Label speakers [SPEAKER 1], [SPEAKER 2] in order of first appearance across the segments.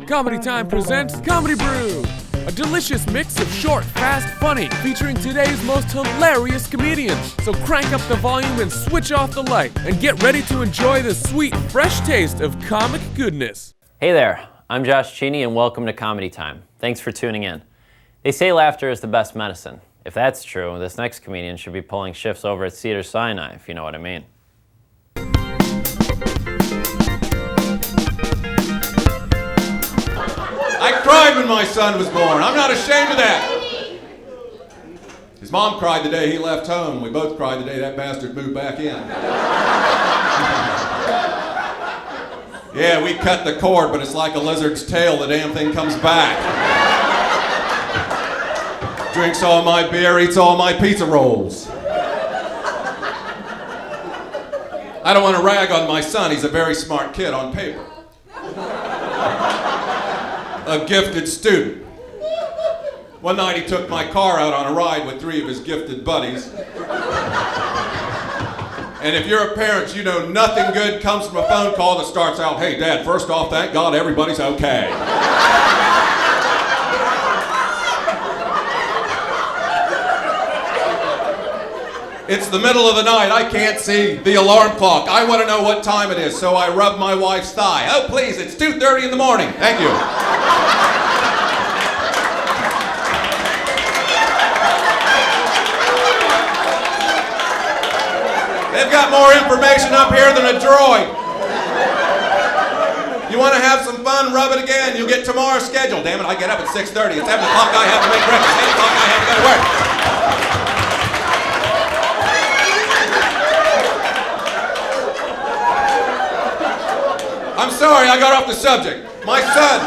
[SPEAKER 1] Comedy Time presents Comedy Brew, a delicious mix of short, fast, funny, featuring today's most hilarious comedians. So crank up the volume and switch off the light, and get ready to enjoy the sweet, fresh taste of comic goodness.
[SPEAKER 2] Hey there, I'm Josh Cheney, and welcome to Comedy Time. Thanks for tuning in. They say laughter is the best medicine. If that's true, this next comedian should be pulling shifts over at Cedars-Sinai, if you know what I mean.
[SPEAKER 3] I cried when my son was born. I'm not ashamed of that. His mom cried the day he left home. We both cried the day that bastard moved back in. Yeah, we cut the cord, but it's like a lizard's tail. The damn thing comes back. Drinks all my beer, eats all my pizza rolls. I don't want to rag on my son. He's a very smart kid on paper. A gifted student. One night he took my car out on a ride with 3 of his gifted buddies. And if you're a parent, you know nothing good comes from a phone call that starts out, "Hey Dad, first off, thank God everybody's okay." It's the middle of the night. I can't see the alarm clock. I want to know what time it is, so I rub my wife's thigh. "Oh, please, it's 2:30 in the morning. Thank you." They've got more information up here than a droid. You want to have some fun? Rub it again. You'll get tomorrow's schedule. Damn it, I get up at 6:30. At 7 o'clock I have to make breakfast. 8 o'clock I have to go to work. I'm sorry, I got off the subject. My son.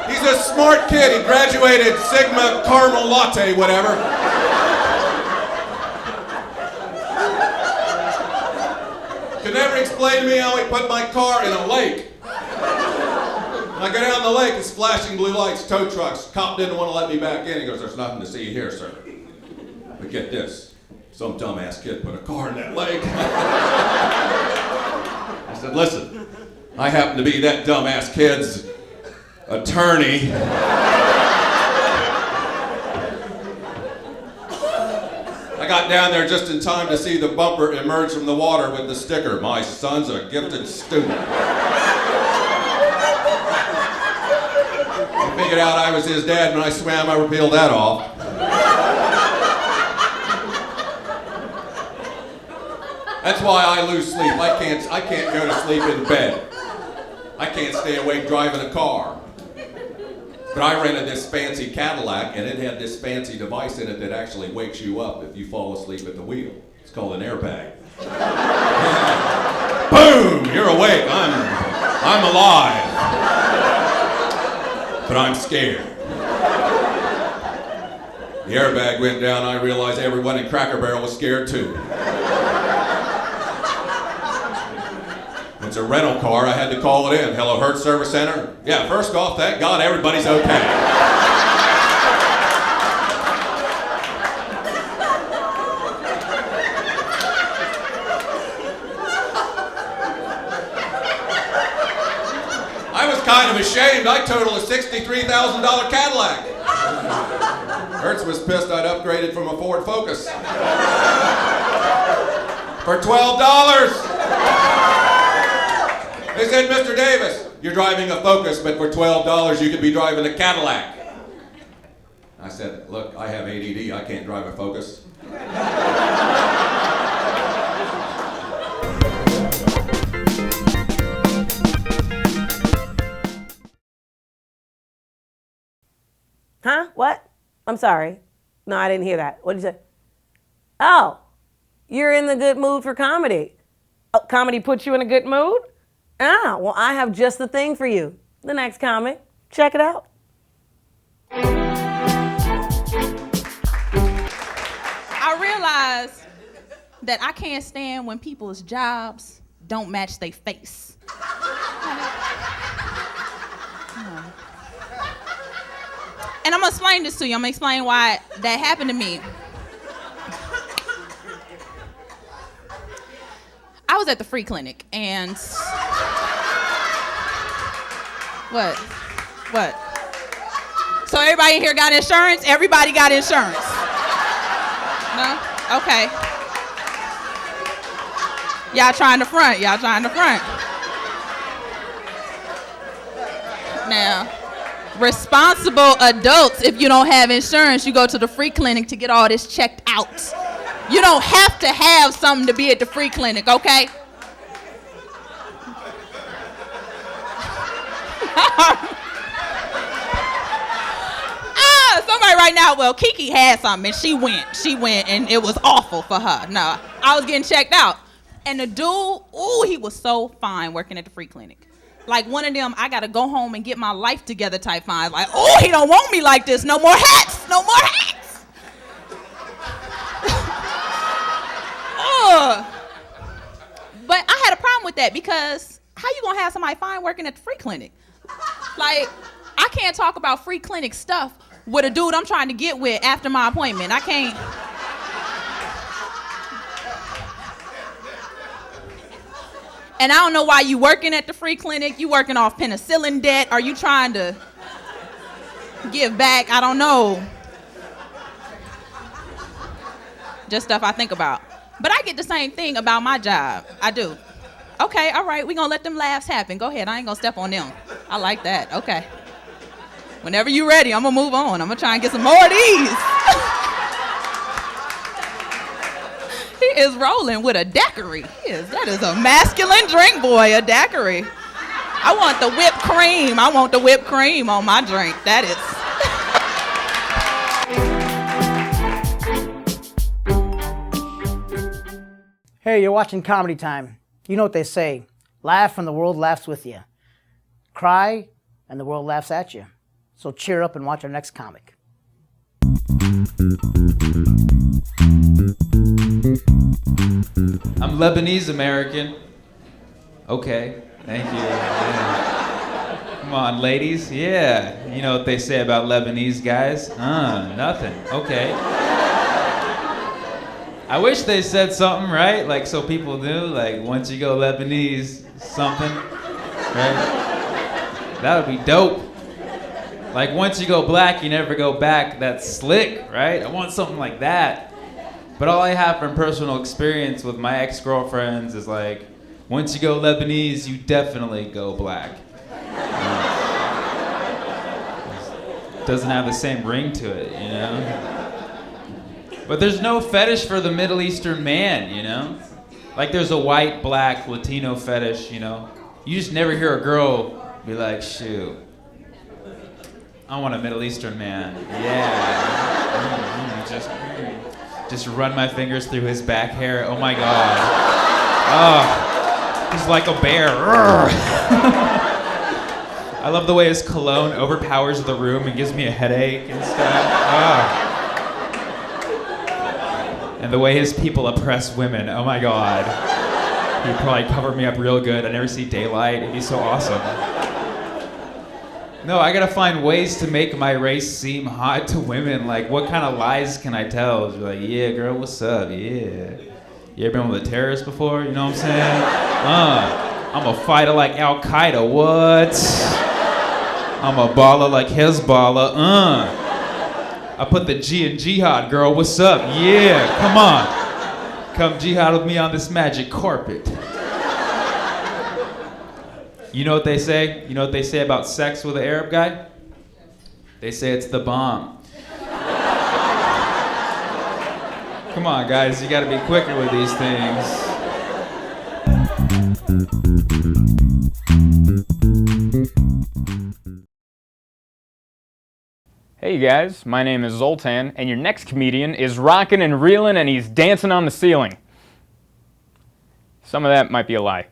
[SPEAKER 3] He's a smart kid. He graduated Sigma Caramel Latte, whatever. Could never explain to me how he put my car in a lake. When I go down the lake, it's flashing blue lights, tow trucks. Cop didn't want to let me back in. He goes, "There's nothing to see here, sir." But get this. Some dumbass kid put a car in that lake. I said, "Listen, I happen to be that dumbass kid's attorney." I got down there just in time to see the bumper emerge from the water with the sticker, "My son's a gifted student." I figured out I was his dad when I swam, I peeled that off. That's why I lose sleep. I can't go to sleep in bed. I can't stay awake driving a car. But I rented this fancy Cadillac, and it had this fancy device in it that actually wakes you up if you fall asleep at the wheel. It's called an airbag. Boom! You're awake. I'm alive. But I'm scared. The airbag went down, I realized everyone in Cracker Barrel was scared too. It's a rental car, I had to call it in. "Hello, Hertz Service Center?" "Yeah, first off, thank God everybody's okay." I was kind of ashamed. I totaled a $63,000 Cadillac. Hertz was pissed I'd upgraded from a Ford Focus. For $12. They said, "Mr. Davis, you're driving a Focus, but for $12 you could be driving a Cadillac." I said, "Look, I have ADD, I can't drive a Focus."
[SPEAKER 4] Huh? What? I'm sorry. No, I didn't hear that. What did you say? Oh, you're in the good mood for comedy. Oh, comedy puts you in a good mood? Ah, well, I have just the thing for you. The next comic. Check it out.
[SPEAKER 5] I realize that I can't stand when people's jobs don't match their face. And I'm gonna explain this to you. I'm gonna explain why that happened to me. I was at the free clinic, and What? What? So everybody in here got insurance? Everybody got insurance? No? Okay. Y'all trying to front. Y'all trying to front. Now, responsible adults, if you don't have insurance, you go to the free clinic to get all this checked out. You don't have to have something to be at the free clinic, okay? Somebody right now, well, Kiki had something and she went and it was awful for her. No, I was getting checked out. And the dude, ooh, he was so fine working at the free clinic. Like one of them, I gotta go home and get my life together type fine. Like, oh, he don't want me like this. No more hats, no more hats. But I had a problem with that because how you gonna have somebody fine working at the free clinic? Like, I can't talk about free clinic stuff with a dude I'm trying to get with after my appointment. I can't. And I don't know why you working at the free clinic. You working off penicillin debt? Are you trying to give back? I don't know. Just stuff I think about. But I get the same thing about my job. I do. Okay, all right, we gonna let them laughs happen. Go ahead, I ain't gonna step on them. I like that, okay. Whenever you ready, I'm gonna move on. I'm gonna try and get some more of these. He is rolling with a daiquiri. That is a masculine drink, boy, a daiquiri. I want the whipped cream. I want the whipped cream on my drink. That is.
[SPEAKER 6] Hey, you're watching Comedy Time. You know what they say. Laugh and the world laughs with you. Cry and the world laughs at you. So cheer up and watch our next comic.
[SPEAKER 7] I'm Lebanese-American. Okay, thank you. Yeah. Come on, ladies. Yeah, you know what they say about Lebanese guys? Nothing. Okay. I wish they said something, right? Like, so people knew, like, once you go Lebanese, something, right? That would be dope. Like, once you go black, you never go back. That's slick, right? I want something like that. But all I have from personal experience with my ex-girlfriends is like, once you go Lebanese, you definitely go black. It doesn't have the same ring to it, you know? But there's no fetish for the Middle Eastern man, you know? Like there's a white, black, Latino fetish, you know? You just never hear a girl be like, shoot, I want a Middle Eastern man. Yeah. Just run my fingers through his back hair. Oh my God. Oh, he's like a bear. I love the way his cologne overpowers the room and gives me a headache and stuff. Oh. And the way his people oppress women. Oh my God. He'd probably cover me up real good. I never see daylight. It'd be so awesome. No, I gotta find ways to make my race seem hot to women. Like, what kind of lies can I tell? You're like, yeah, girl, what's up? Yeah. You ever been with a terrorist before? You know what I'm saying? I'm a fighter like Al-Qaeda. What? I'm a baller like Hezbollah. I put the G in jihad, girl. What's up? Yeah, come on. Come jihad with me on this magic carpet. You know what they say? You know what they say about sex with an Arab guy? They say it's the bomb. Come on, guys. You gotta be quicker with these things.
[SPEAKER 8] Hey guys, my name is Zoltan, and your next comedian is rocking and reeling and he's dancing on the ceiling. Some of that might be a lie.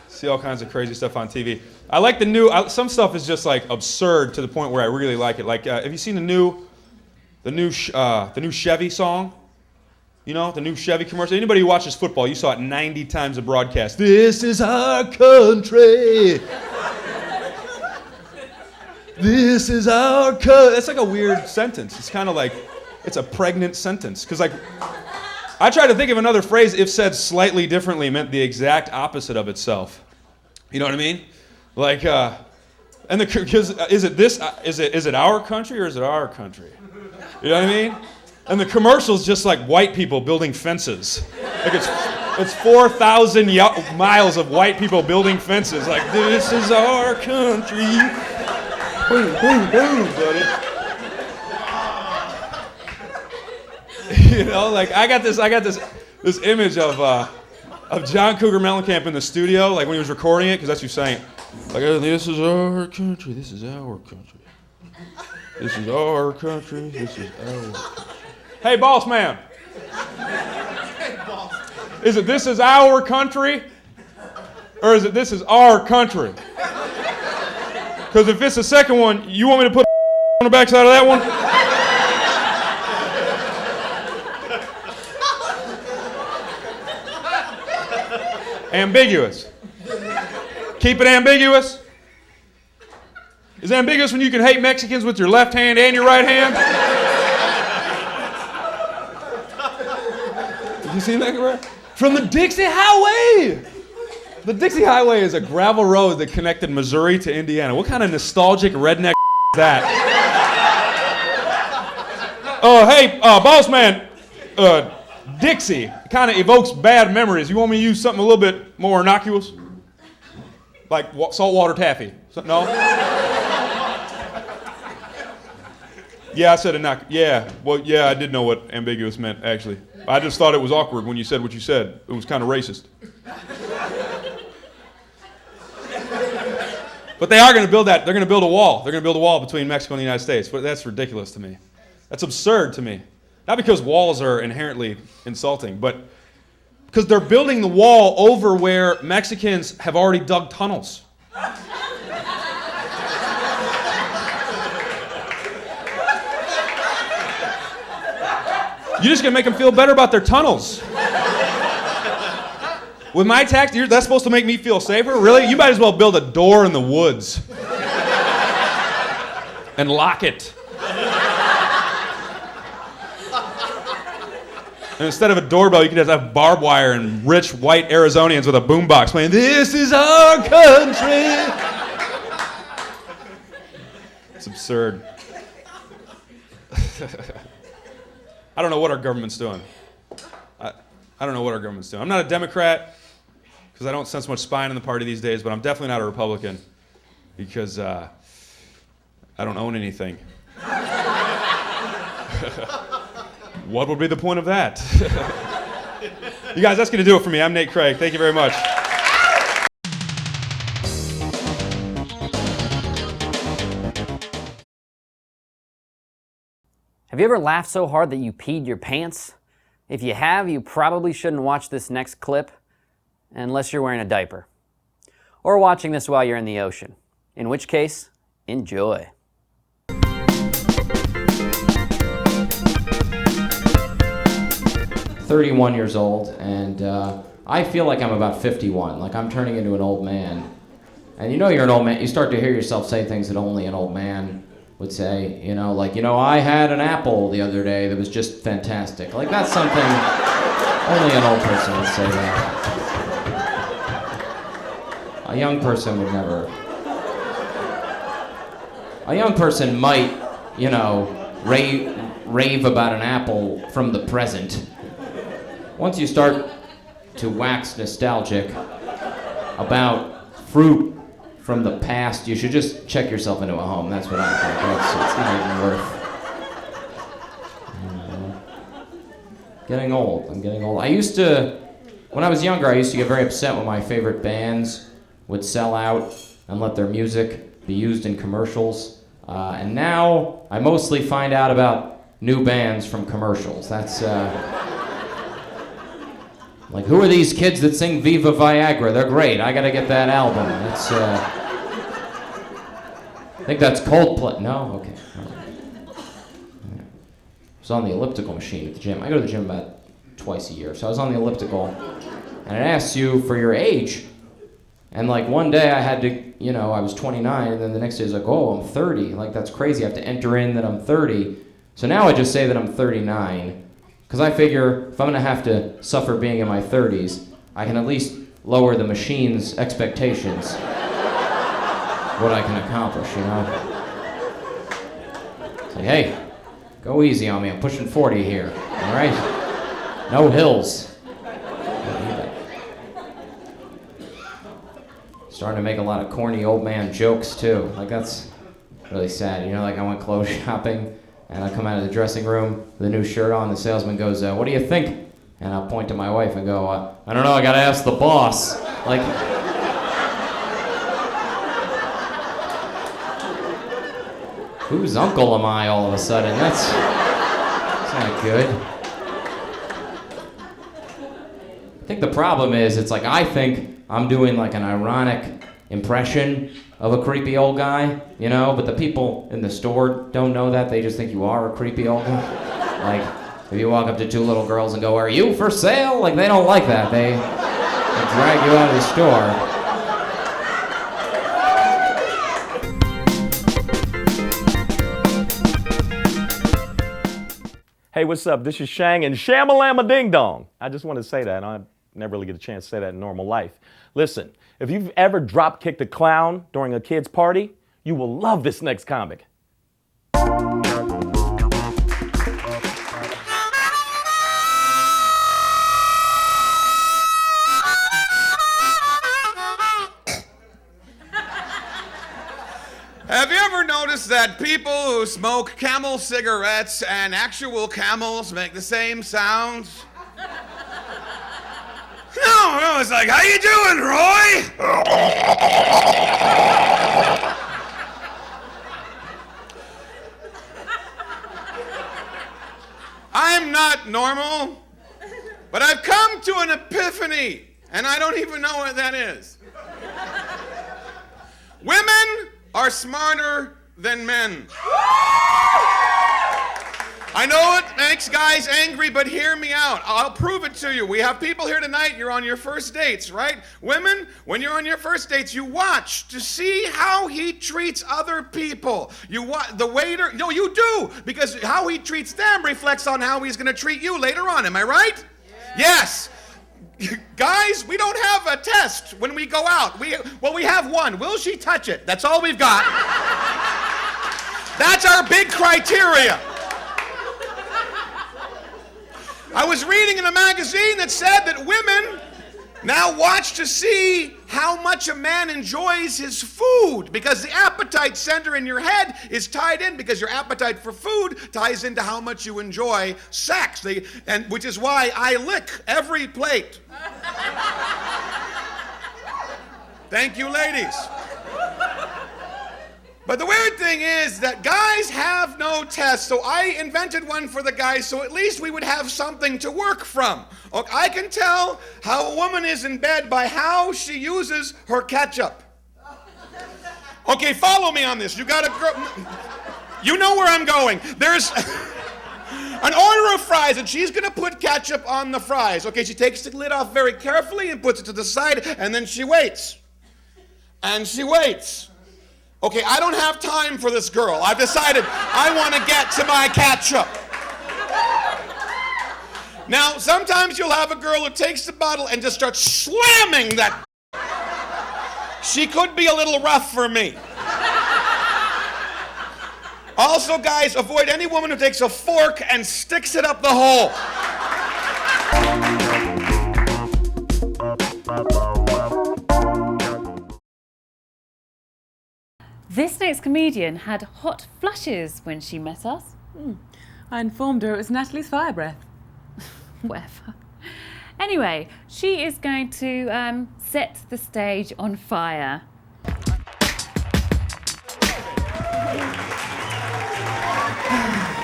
[SPEAKER 9] See all kinds of crazy stuff on TV. I like the new, some stuff is just like absurd to the point where I really like it. Like, have you seen the new Chevy song? You know, the new Chevy commercial. Anybody who watches football, you saw it 90 times a broadcast. This is our country. This is our country. That's like a weird sentence. It's kind of like, it's a pregnant sentence. Because like, I tried to think of another phrase if said slightly differently meant the exact opposite of itself. You know what I mean? Like, because is it our country or is it our country? You know what I mean? And the commercial's just like white people building fences. Like it's 4,000 miles of white people building fences. Like, this is our country. Boom, boom, boom, buddy. You know, like I got this image of John Cougar Mellencamp in the studio, like when he was recording it, because that's you saying, like, this is our country, this is our country, this is our country, this is our country. Hey, boss man. Is it this is our country, or is it this is our country? Because if it's the second one, you want me to put on the backside of that one? Ambiguous. Keep it ambiguous. Is it ambiguous when you can hate Mexicans with your left hand and your right hand? Did you see that, bro? From the Dixie Highway. The Dixie Highway is a gravel road that connected Missouri to Indiana. What kind of nostalgic redneck is that? Hey, boss man. Dixie kind of evokes bad memories. You want me to use something a little bit more innocuous? Like saltwater taffy? No? Yeah, I said innocuous. Yeah, well, yeah, I did know what ambiguous meant, actually. I just thought it was awkward when you said what you said. It was kind of racist. But they are going to build that. They're going to build a wall. They're going to build a wall between Mexico and the United States. But that's ridiculous to me. That's absurd to me. Not because walls are inherently insulting, but because they're building the wall over where Mexicans have already dug tunnels. You're just going to make them feel better about their tunnels. With my tax, that's supposed to make me feel safer? Really? You might as well build a door in the woods and lock it. And instead of a doorbell, you could just have barbed wire and rich white Arizonians with a boombox playing, "This is our country." It's absurd. I don't know what our government's doing. I don't know what our government's doing. I'm not a Democrat because I don't sense much spine in the party these days, but I'm definitely not a Republican because I don't own anything. What would be the point of that? You guys, that's going to do it for me. I'm Nate Craig. Thank you very much.
[SPEAKER 2] Have you ever laughed so hard that you peed your pants? If you have, you probably shouldn't watch this next clip unless you're wearing a diaper. Or watching this while you're in the ocean. In which case, enjoy.
[SPEAKER 10] 31 years old, and I feel like I'm about 51, like I'm turning into an old man. And you know you're an old man, you start to hear yourself say things that only an old man would say, you know, like, you know, I had an apple the other day that was just fantastic. Like, that's something only an old person would say that. A young person would never. A young person might, you know, rave about an apple from the present. Once you start to wax nostalgic about fruit from the past, you should just check yourself into a home. That's what I think. It's not even worth. Getting old. I'm getting old. When I was younger, I used to get very upset when my favorite bands would sell out and let their music be used in commercials. And now I mostly find out about new bands from commercials. That's like, who are these kids that sing Viva Viagra? They're great. I gotta get that album. That's I think that's Coldplay. No? Okay. All right. Yeah. I was on the elliptical machine at the gym. I go to the gym about twice a year. So I was on the elliptical, and it asks you for your age. And like one day I had to, you know, I was 29, and then the next day it's like, oh, I'm 30. Like, that's crazy. I have to enter in that I'm 30. So now I just say that I'm 39, Because I figure if I'm gonna have to suffer being in my 30s, I can at least lower the machine's expectations. What I can accomplish, you know? Say, hey, go easy on me, I'm pushing 40 here, all right? No hills. Starting to make a lot of corny old man jokes too. Like that's really sad. You know, like I went clothes shopping and I come out of the dressing room with a new shirt on. The salesman goes, what do you think? And I'll point to my wife and go, I don't know, I gotta ask the boss. Like, whose uncle am I all of a sudden? That's not good. I think the problem is, it's like I think I'm doing like an ironic impression of a creepy old guy, you know, but the people in the store don't know that. They just think you are a creepy old guy. Like, if you walk up to two little girls and go, are you for sale? Like, they don't like that. They drag you out of the store.
[SPEAKER 11] Hey, what's up? This is Shang and Shamalama Ding Dong. I just want to say that. I never really get a chance to say that in normal life. Listen, if you've ever drop-kicked a clown during a kid's party, you will love this next comic.
[SPEAKER 12] Have you ever noticed that people who smoke Camel cigarettes and actual camels make the same sounds? No, it's like, how you doing, Roy? I'm not normal, but I've come to an epiphany, and I don't even know what that is. Women are smarter than men. I know it makes guys angry, but hear me out. I'll prove it to you. We have people here tonight, you're on your first dates, right? Women, when you're on your first dates, you watch to see how he treats other people. You watch the waiter, no, you do, because how he treats them reflects on how he's gonna treat you later on, am I right? Yeah. Yes. Guys, we don't have a test when we go out. We have one. Will she touch it? That's all we've got. That's our big criteria. I was reading in a magazine that said that women now watch to see how much a man enjoys his food, because the appetite center in your head is tied in, because your appetite for food ties into how much you enjoy sex, and which is why I lick every plate. Thank you, ladies. But the weird thing is that guys have no test, so I invented one for the guys so at least we would have something to work from. I can tell how a woman is in bed by how she uses her ketchup. Okay, follow me on this. You got a girl. You know where I'm going. There's an order of fries, and she's gonna put ketchup on the fries. Okay, she takes the lid off very carefully and puts it to the side, and then she waits. And she waits. Okay, I don't have time for this girl. I've decided I want to get to my ketchup. Now, sometimes you'll have a girl who takes the bottle and just starts slamming that. She could be a little rough for me. Also, guys, avoid any woman who takes a fork and sticks it up the hole.
[SPEAKER 13] This next comedian had hot flushes when she met us.
[SPEAKER 14] I informed her it was Natalie's fire breath.
[SPEAKER 13] Whatever. Anyway, she is going to set the stage on fire.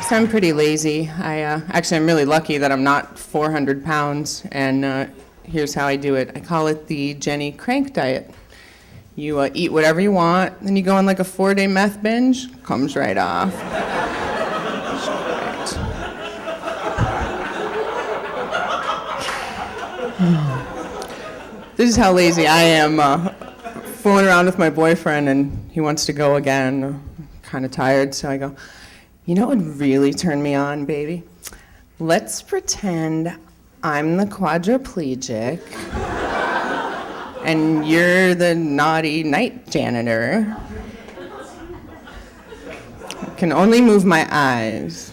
[SPEAKER 15] So I'm pretty lazy. Actually, I'm really lucky that I'm not 400 pounds, and here's how I do it. I call it the Jenny Crank diet. You eat whatever you want, then you go on like a 4-day meth binge, comes right off. This is how lazy I am. Fooling around with my boyfriend, and he wants to go again. Kind of tired, so I go, you know what would really turn me on, baby? Let's pretend I'm the quadriplegic and you're the naughty night janitor. I can only move my eyes.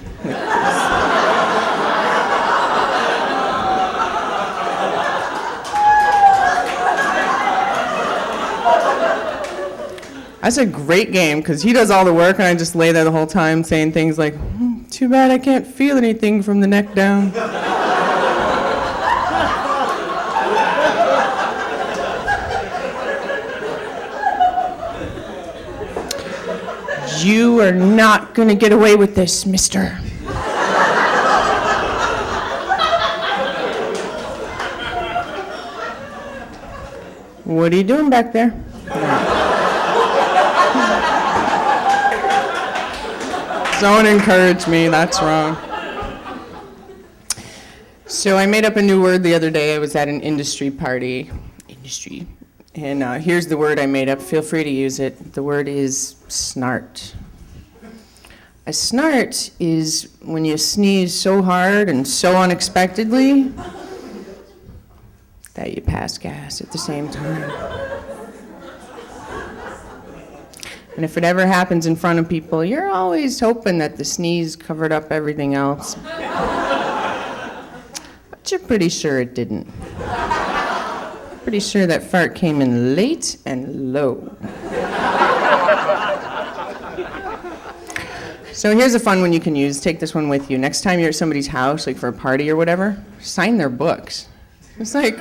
[SPEAKER 15] That's a great game, because he does all the work and I just lay there the whole time saying things like, too bad I can't feel anything from the neck down. You are not going to get away with this, mister. What are you doing back there? Don't encourage me, that's wrong. So I made up a new word the other day. I was at an industry party. Industry. And here's the word I made up. Feel free to use it. The word is snart. A snart is when you sneeze so hard and so unexpectedly that you pass gas at the same time. And if it ever happens in front of people, you're always hoping that the sneeze covered up everything else. But you're pretty sure it didn't. Pretty sure that fart came in late and low. So here's a fun one you can use. Take this one with you. Next time you're at somebody's house, like for a party or whatever, sign their books. It's like,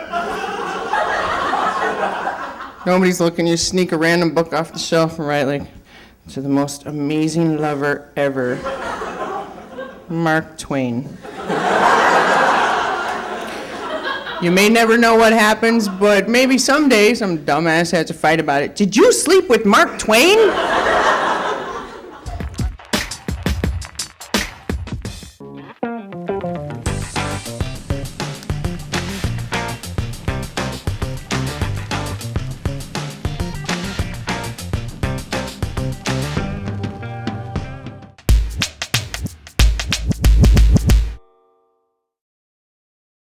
[SPEAKER 15] nobody's looking, you sneak a random book off the shelf and write like, to the most amazing lover ever, Mark Twain. You may never know what happens, but maybe someday some dumbass has a fight about it. Did you sleep with Mark Twain?